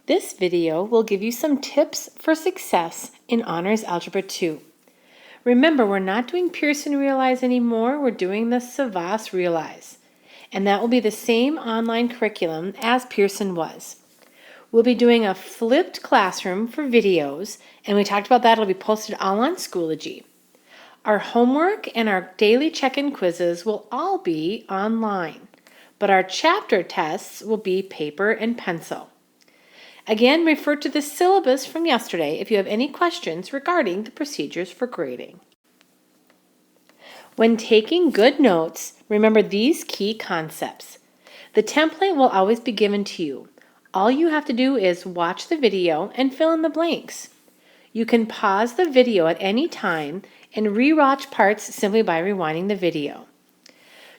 This video will give you some tips for success in Honors Algebra 2. Remember, we're not doing Pearson Realize anymore, we're doing the Savas Realize. And that will be the same online curriculum as Pearson was. We'll be doing a flipped classroom for videos, and we talked about that. It'll be posted all on Schoology. Our homework and our daily check-in quizzes will all be online, but our chapter tests will be paper and pencil. Again, refer to the syllabus from yesterday if you have any questions regarding the procedures for grading. When taking good notes, remember these key concepts. The template will always be given to you. All you have to do is watch the video and fill in the blanks. You can pause the video at any time and re-watch parts simply by rewinding the video.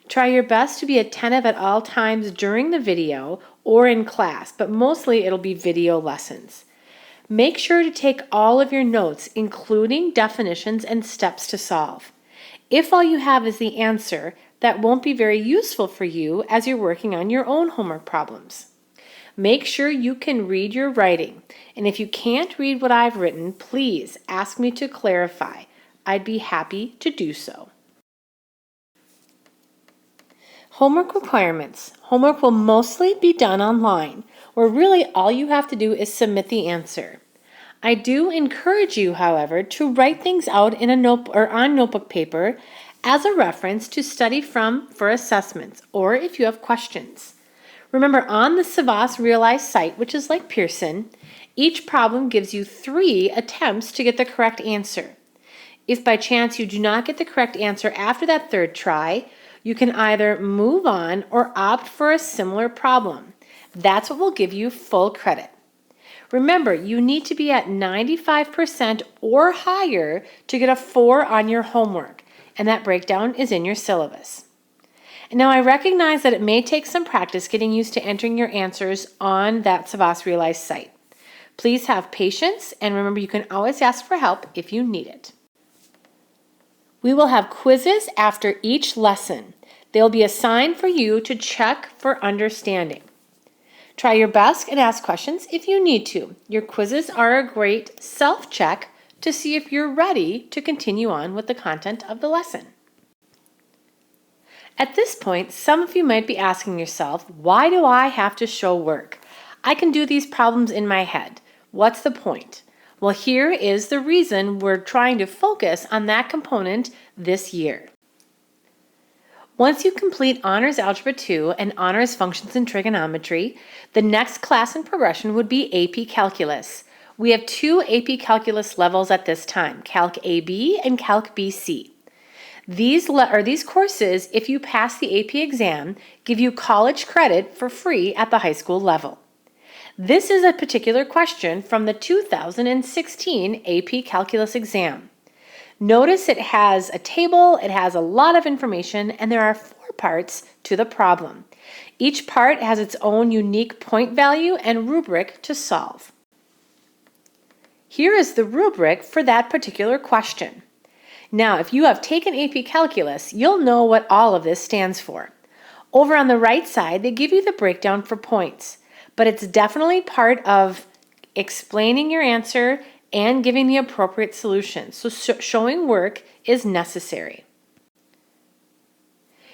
Try your best to be attentive at all times during the video or in class, but mostly it'll be video lessons. Make sure to take all of your notes, including definitions and steps to solve. If all you have is the answer, that won't be very useful for you as you're working on your own homework problems. Make sure you can read your writing, and if you can't read what I've written, please ask me to clarify. I'd be happy to do so. Homework requirements. Homework will mostly be done online, where really all you have to do is submit the answer. I do encourage you, however, to write things out in a note or on notebook paper as a reference to study from for assessments, or if you have questions. Remember, on the Savas Realize site, which is like Pearson, each problem gives you 3 attempts to get the correct answer. If by chance you do not get the correct answer after that 3rd try, you can either move on or opt for a similar problem. That's what will give you full credit. Remember, you need to be at 95% or higher to get a 4 on your homework, and that breakdown is in your syllabus. Now, I recognize that it may take some practice getting used to entering your answers on that Savas Realize site. Please have patience, and remember, you can always ask for help if you need it. We will have quizzes after each lesson. They'll be assigned for you to check for understanding. Try your best and ask questions if you need to. Your quizzes are a great self-check to see if you're ready to continue on with the content of the lesson. At this point, some of you might be asking yourself, why do I have to show work? I can do these problems in my head. What's the point? Well, here is the reason we're trying to focus on that component this year. Once you complete Honors Algebra 2 and Honors Functions and Trigonometry, the next class in progression would be AP Calculus. We have 2 AP Calculus levels at this time, Calc AB and Calc BC. These courses, if you pass the AP exam, give you college credit for free at the high school level. This is a particular question from the 2016 AP Calculus exam. Notice it has a table, it has a lot of information, and there are 4 parts to the problem. Each part has its own unique point value and rubric to solve. Here is the rubric for that particular question. Now, if you have taken AP Calculus, you'll know what all of this stands for. Over on the right side, they give you the breakdown for points, but it's definitely part of explaining your answer and giving the appropriate solution. So showing work is necessary.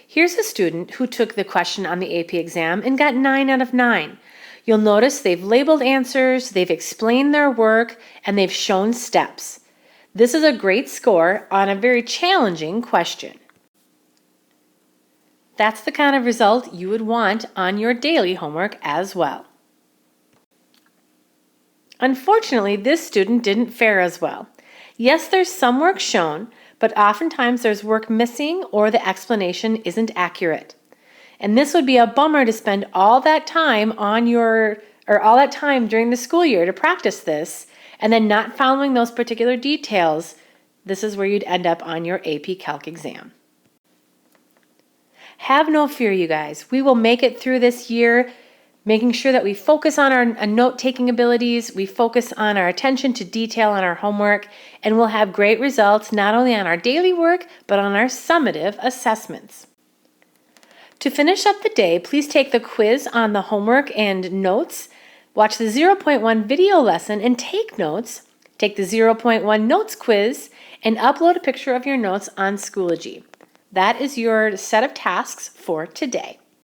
Here's a student who took the question on the AP exam and got 9 out of 9. You'll notice they've labeled answers, they've explained their work, and they've shown steps. This is a great score on a very challenging question. That's the kind of result you would want on your daily homework as well. Unfortunately, this student didn't fare as well. Yes, there's some work shown, but oftentimes there's work missing or the explanation isn't accurate. And this would be a bummer to spend all that time during the school year to practice this and then not following those particular details. This is where you'd end up on your AP Calc exam. Have no fear, you guys. We will make it through this year, making sure that we focus on our note-taking abilities, we focus on our attention to detail on our homework, and we'll have great results not only on our daily work, but on our summative assessments. To finish up the day, please take the quiz on the homework and notes Watch the 0.1 video lesson and take notes. Take the 0.1 notes quiz and upload a picture of your notes on Schoology. That is your set of tasks for today.